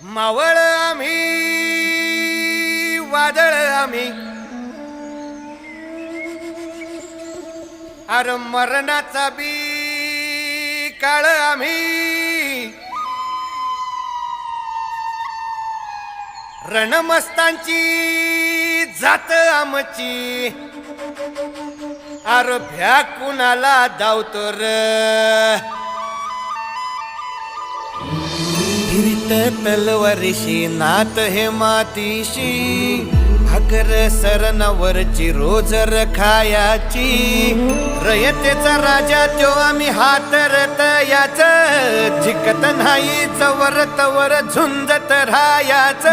मावळ आम्ही वादळ आम्ही अरे मरणाचा बी काळ आम्ही रणमस्तांची जात आमची अरे भ्या कुणाला धावतो र फिरित तलवारीशी नात हे मातीशी भाकर सरणावरची रोज खायाची रयतेचा राजा त्यो आम्ही हातरत याच झिकत नाही जवर तवर झुंजत राहायाच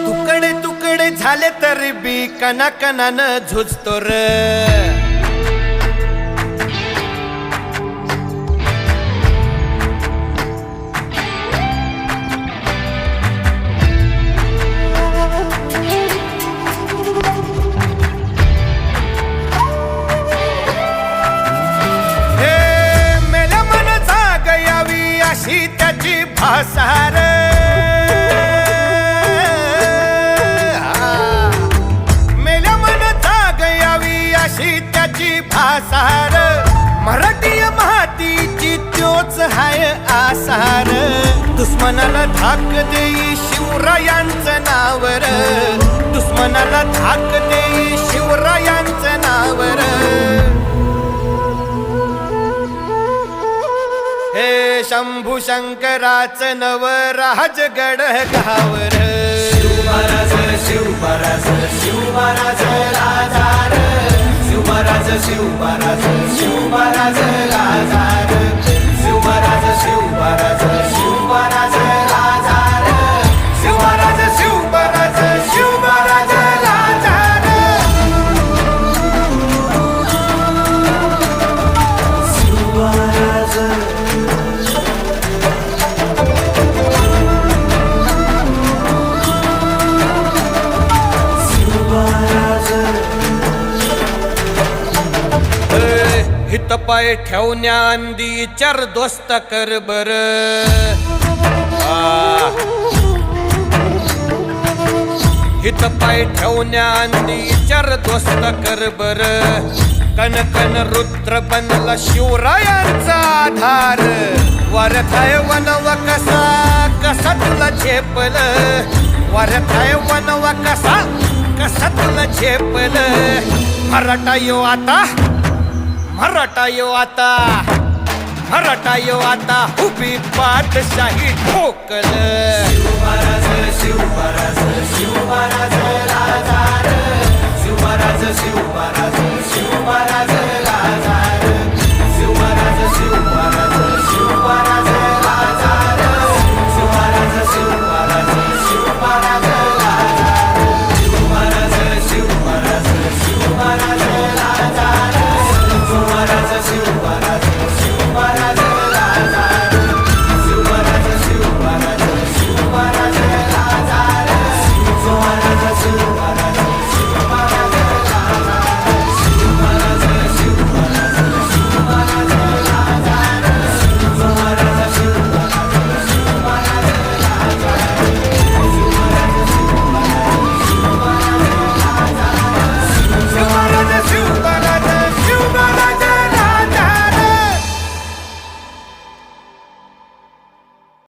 तुकडे तुकडे झाले तरी बी कणाकणानं झुजतो र अशी त्याची भासार मेल्या मन जाग यावी अशी त्याची भासार मराठी मातीची त्योच हाय आसार दुश्मनाला धाक देई शिवरायांचं नावर दुश्मनाला धाक देई शिवरायांचं नावर हे शंभू शंकराचं नवराजगड गावर शिवमहाराज शिवमहाराज शिवमहाराज राजार शिवमहाराज शिवमहाराज शिवमहाराज राजार शिवमहाराज शिवमहाराज शिवमहाराज राजार शिवमहाराज शिवमहाराज शिवमहाराज राजार शिवमहाराज हित पाय ठेवण्या अंदी चार दोस्त कर बर हित पाय ठेवण्या अंदी चार दोस्त कर बर कन कन रुद्र बनला शिवरायांचा आधार वारथाय वनवा कसा कसा तुला झेपल वारथाय वनवा कसा कसा तुला झेपल मराठा यो आता मराठा यो आता मराठा यो आता उभी पाठशाही ठोकल शिवमहाराज शिवमहाराज शिवमहाराज राजा